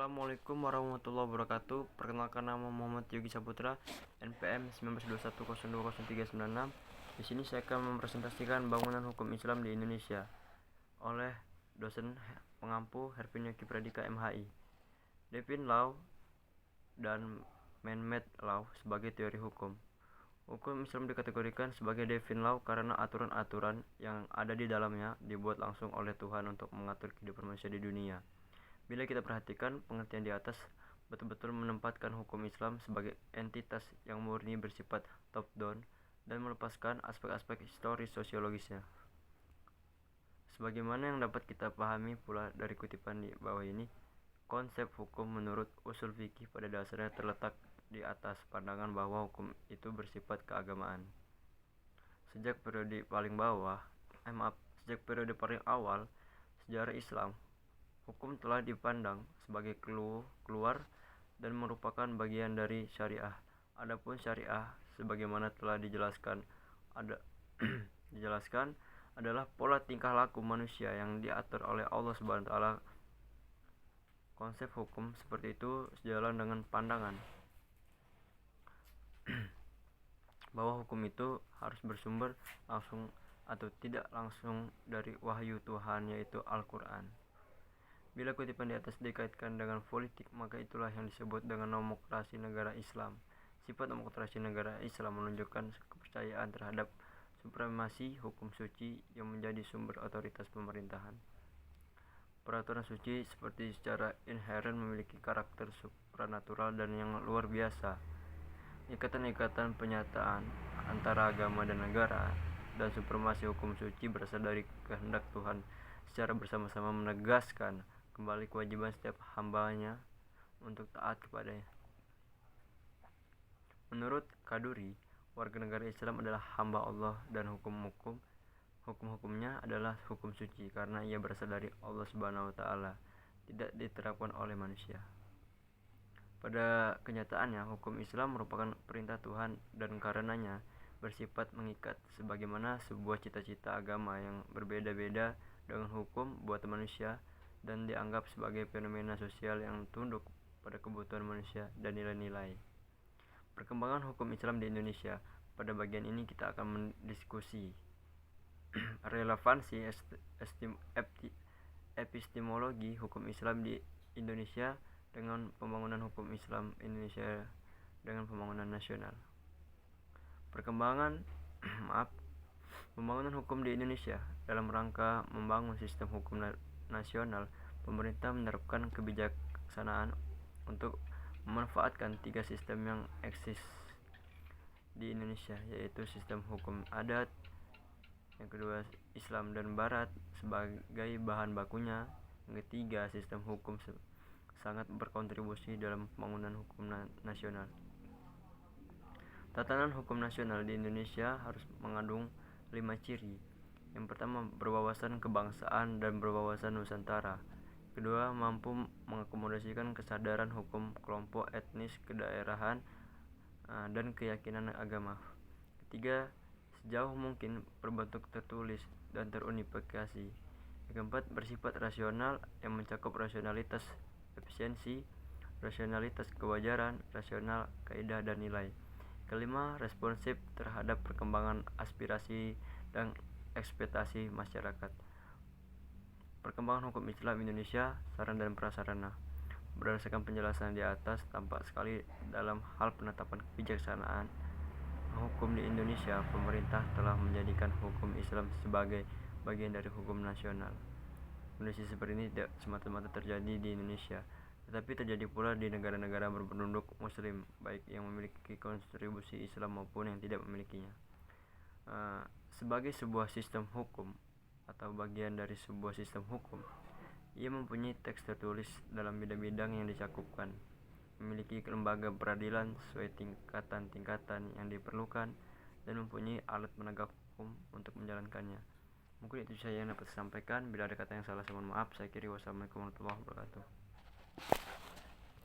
Assalamualaikum warahmatullahi wabarakatuh. Perkenalkan, nama Muhammad Yogi Saputra, NPM 1921020396. Di sini saya akan mempresentasikan bangunan hukum Islam di Indonesia oleh dosen pengampu Hervin Yogi Pradika MHI. Divine Law dan Man-made Law sebagai teori hukum. Hukum Islam dikategorikan sebagai divine law karena aturan-aturan yang ada di dalamnya dibuat langsung oleh Tuhan untuk mengatur kehidupan manusia di dunia. Bila kita perhatikan, pengertian di atas betul-betul menempatkan hukum Islam sebagai entitas yang murni bersifat top-down dan melepaskan aspek-aspek historis sosiologisnya. Sebagaimana yang dapat kita pahami pula dari kutipan di bawah ini, konsep hukum menurut usul fikih pada dasarnya terletak di atas pandangan bahwa hukum itu bersifat keagamaan. Sejak periode paling awal sejarah Islam, hukum telah dipandang sebagai keluar dan merupakan bagian dari syariah. Adapun syariah sebagaimana telah dijelaskan adalah pola tingkah laku manusia yang diatur oleh Allah Subhanahu wa taala. Konsep hukum seperti itu sejalan dengan pandangan bahwa hukum itu harus bersumber langsung atau tidak langsung dari wahyu Tuhan, yaitu Al-Quran. Bila kutipan di atas dikaitkan dengan politik, maka itulah yang disebut dengan demokrasi negara Islam. Sifat demokrasi negara Islam menunjukkan kepercayaan terhadap supremasi hukum suci yang menjadi sumber otoritas pemerintahan. Peraturan suci seperti secara inheren memiliki karakter supranatural dan yang luar biasa. Ikatan-ikatan penyataan antara agama dan negara dan supremasi hukum suci berasal dari kehendak Tuhan secara bersama-sama menegaskan kembali kewajiban setiap hambanya untuk taat kepadanya. Menurut Kaduri, warga negara Islam adalah hamba Allah dan hukum-hukumnya adalah hukum suci karena ia berasal dari Allah Subhanahu wa taala, tidak diterapkan oleh manusia. Pada kenyataannya, hukum Islam merupakan perintah Tuhan dan karenanya bersifat mengikat, sebagaimana sebuah cita-cita agama yang berbeda-beda dengan hukum buatan manusia dan dianggap sebagai fenomena sosial yang tunduk pada kebutuhan manusia dan nilai-nilai. Perkembangan hukum Islam di Indonesia. Pada bagian ini kita akan mendiskusi relevansi epistemologi hukum Islam di Indonesia dengan pembangunan hukum Islam Indonesia dengan pembangunan nasional. Pembangunan hukum di Indonesia. Dalam rangka membangun sistem hukum nasional, pemerintah menerapkan kebijaksanaan untuk memanfaatkan 3 sistem yang eksis di Indonesia, yaitu sistem hukum adat, yang kedua Islam dan Barat sebagai bahan bakunya, yang ketiga sistem hukum sangat berkontribusi dalam pembangunan hukum nasional. Tatanan hukum nasional di Indonesia harus mengandung 5 ciri. Yang pertama, berwawasan kebangsaan dan berwawasan Nusantara. Kedua, mampu mengakomodasikan kesadaran hukum kelompok etnis, kedaerahan, dan keyakinan agama. Ketiga, sejauh mungkin berbentuk tertulis dan terunifikasi. Yang keempat, bersifat rasional yang mencakup rasionalitas efisiensi, rasionalitas kewajaran, rasional kaidah dan nilai. Kelima, responsif terhadap perkembangan aspirasi dan ekspektasi masyarakat. Perkembangan hukum Islam Indonesia, saran dan prasarana. Berdasarkan penjelasan di atas, tampak sekali dalam hal penetapan kebijaksanaan hukum di Indonesia, pemerintah telah menjadikan hukum Islam sebagai bagian dari hukum nasional. Kondisi seperti ini tidak semata-mata terjadi di Indonesia, tetapi terjadi pula di negara-negara berpenduduk Muslim, baik yang memiliki kontribusi Islam maupun yang tidak memilikinya. Sebagai sebuah sistem hukum atau bagian dari sebuah sistem hukum, ia mempunyai teks tertulis dalam bidang-bidang yang dicakupkan, memiliki lembaga peradilan sesuai tingkatan-tingkatan yang diperlukan, dan mempunyai alat penegak hukum untuk menjalankannya. Mungkin itu saja yang dapat saya sampaikan. Bila ada kata yang salah, saya mohon maaf. Saya kiri. Wassalamualaikum warahmatullahi wabarakatuh.